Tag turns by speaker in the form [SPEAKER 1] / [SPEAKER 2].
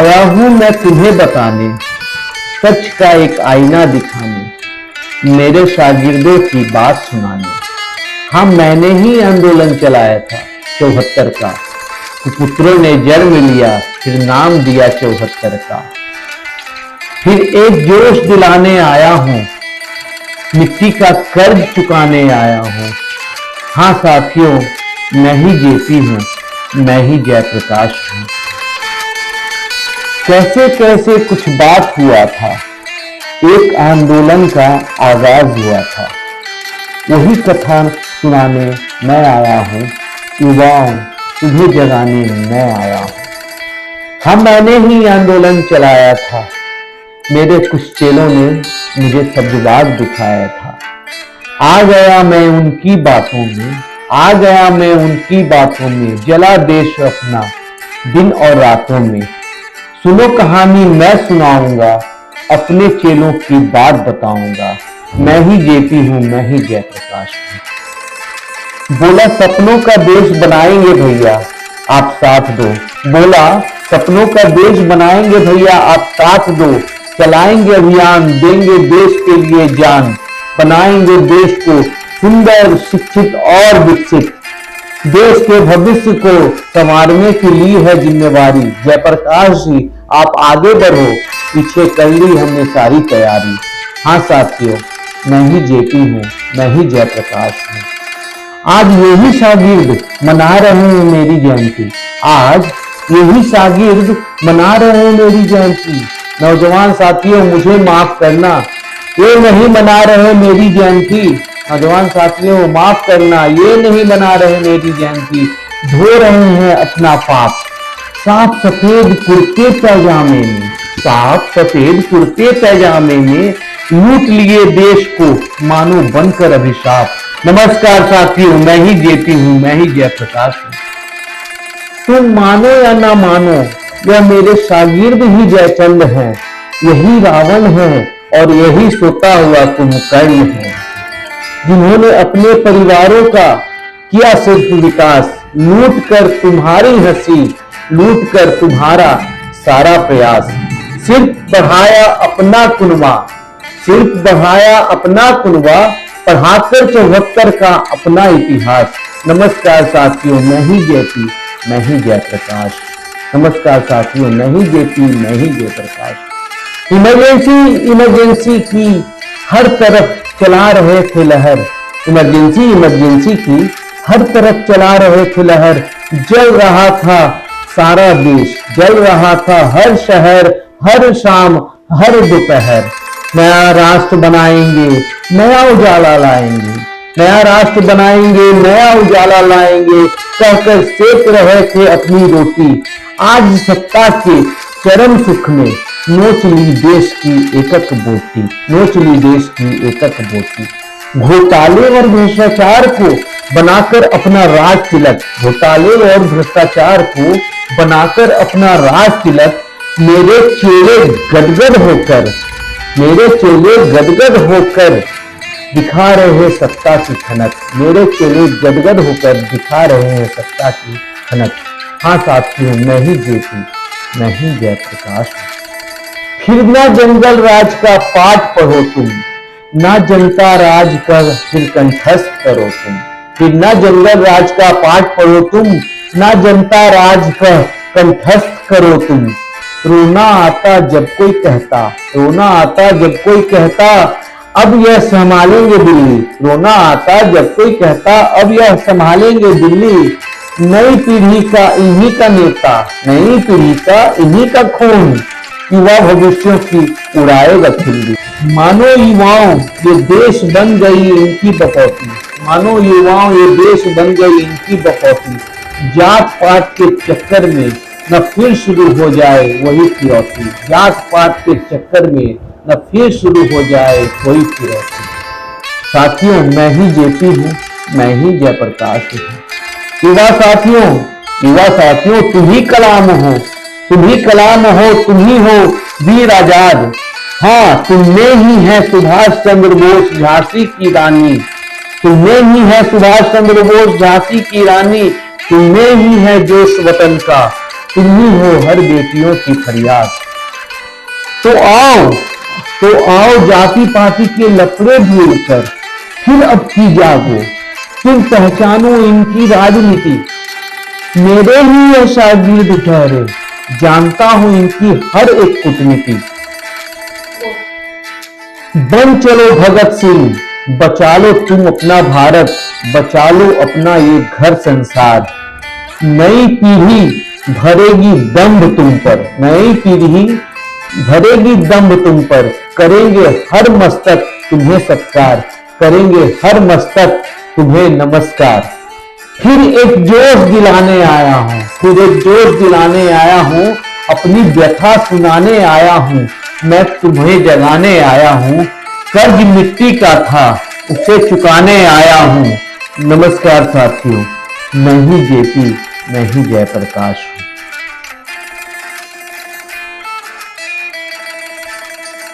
[SPEAKER 1] आया हूं मैं तुम्हें बताने, सच का एक आईना दिखाने, मेरे शागिर्दों की बात सुनाने। हाँ, मैंने ही आंदोलन चलाया था 74 का, पुत्रों ने जन्म लिया फिर नाम दिया 74 का। फिर एक जोश दिलाने आया हूं, मिट्टी का कर्ज चुकाने आया हूं। हाँ साथियों, मैं ही जेपी हूं, मैं ही जयप्रकाश हूं। कैसे कैसे कुछ बात हुआ था, एक आंदोलन का आगाज हुआ था, वही कथा सुनाने मैं आया हूं, युवाओं तुम्हें जगाने मैं आया हूं। हाँ, मैंने ही आंदोलन चलाया था, मेरे कुछ चेलों ने मुझे सब्जबाग दिखाया था। आ गया मैं उनकी बातों में, आ गया मैं उनकी बातों में, जला देश अपना दिन और रातों में। सुनो कहानी मैं सुनाऊंगा, अपने चेलों की बात बताऊंगा, मैं ही जेपी हूं, मैं ही जयप्रकाश हूं। बोला सपनों का देश बनाएंगे भैया आप साथ दो, बोला सपनों का देश बनाएंगे भैया आप साथ दो। चलाएंगे अभियान, देंगे देश के लिए जान, बनाएंगे देश को सुंदर, शिक्षित और विकसित। देश के भविष्य को संवारने के लिए है जिम्मेवारी। जयप्रकाश जी आप आगे बढ़ो, पीछे कर ली हमने सारी तैयारी। हाँ साथियों, मैं ही जेपी हूँ, मैं ही जयप्रकाश हूँ। आज यही शागिर्द मना रहे हैं मेरी जयंती, आज यही शागिर्द मना रहे हैं मेरी जयंती। नौजवान साथियों मुझे माफ करना, ये नहीं मना रहे मेरी जयंती। नौजवान साथियों माफ करना, ये नहीं मना रहे मेरी जयंती। धो रहे हैं अपना पाप साफ सफेद कुर्ते पैजामे में, साफ सफेद कुर्ते पैजामे में, लूट लिए देश को मानो बनकर अभिशाप। नमस्कार साथियों, मैं ही जेपी हूं, मैं ही जयप्रकाश हूं। तुम मानो या ना मानो, यह मेरे शागिर्द ही जयचंद हैं, यही रावण है और यही सोता हुआ कुंभकर्ण है, जिन्होंने अपने परिवारों का किया सिर्फ विकास, लूट कर तुम्हारी हंसी, लूट कर तुम्हारा सारा प्रयास। सिर्फ बढ़ाया अपना कुनबा, सिर्फ बढ़ाया अपना कुनबा, पढ़ाकर 74 का अपना इतिहास। नमस्कार साथियों, मैं ही जेपी, मैं ही जयप्रकाश। नमस्कार साथियों, मैं ही जेपी, मैं ही जयप्रकाश। इमरजेंसी इमरजेंसी की हर तरफ चला रहे थे लहर, इमरजेंसी इमरजेंसी की हर तरफ चला रहे थे लहर। जल रहा था सारा देश, जल रहा था हर शहर, हर शाम हर दोपहर। नया राष्ट्र बनाएंगे, नया उजाला लाएंगे, नया राष्ट्र बनाएंगे, नया उजाला लाएंगे, कहकर सेक रहे थे अपनी रोटी। आज सत्ता के चरम सुख में नोच ली देश की एकक बोटी, नोच ली देश की एकक बोटी। घोटाले और भ्रष्टाचार को बनाकर अपना राज तिलक, घोटाले और भ्रष्टाचार को बनाकर अपना राज तिलक, मेरे चेले गदगद होकर, मेरे चेले गदगद होकर दिखा रहे हैं सत्ता की खनक, मेरे चेले गदगद होकर दिखा रहे हैं सत्ता की खनक। हाँ साथियों, मैं ही जेपी, मैं ही जयप्रकाश हूं। फिर ना जंगल राज का पाठ पढ़ो तुम, ना जनता राज का फिर कंठस्थ करो तुम। फिर ना जंगल राज का पाठ पढ़ो तुम, ना जनता राज का कंठस्थ करो तुम। रोना आता जब कोई कहता, रोना आता जब कोई कहता, अब यह संभालेंगे दिल्ली। रोना आता जब कोई कहता, अब यह संभालेंगे दिल्ली। नई पीढ़ी का इन्हीं का नेता, नई पीढ़ी का इन्हीं का खून, युवा भविष्यों की उड़ाएगा खिल्ली। मानो युवाओं ये देश बन गई इनकी बकौती, मानो युवाओं ये देश बन गई इनकी बकौती। जात पात के चक्कर में न फिर शुरू हो जाए वही फिरौती, जात पात के चक्कर में न फिर शुरू हो जाए वही फिरौती। साथियों, मैं ही जेपी हूँ, मैं ही जयप्रकाश हूँ। युवा साथियों, युवा साथियों, तुम ही कलाम हो, तुम ही कलाम हो, तुम ही हो वीर आजाद। हाँ, तुमने ही है सुभाष चंद्र बोस झांसी की रानी, तुमने ही है सुभाष चंद्र बोस झांसी की रानी। तुमने ही है जोश वतन का, तुम ही हो हर बेटियों की फरियाद। तो आओ जाति पाति के लफड़े भूलकर फिर अब की जागो, तुम पहचानो इनकी राजनीति। मेरे ही यह शागिर्द ठहरे, जानता हूं इनकी हर एक कूटनीति। बन चलो भगत सिंह, बचा लो तुम अपना भारत, बचा लो अपना ये घर संसार। नई पीढ़ी भरेगी दंभ तुम पर, नई पीढ़ी भरेगी दंभ तुम पर, करेंगे हर मस्तक तुम्हें सत्कार, करेंगे हर मस्तक तुम्हें नमस्कार। फिर एक जोश दिलाने आया हूं, फिर एक जोश दिलाने आया हूं, अपनी व्यथा सुनाने आया हूं, मैं तुम्हें जगाने आया हूं। कर्ज मिट्टी का था उसे चुकाने आया हूं। नमस्कार साथियों, मैं ही जेपी, मैं ही जयप्रकाश।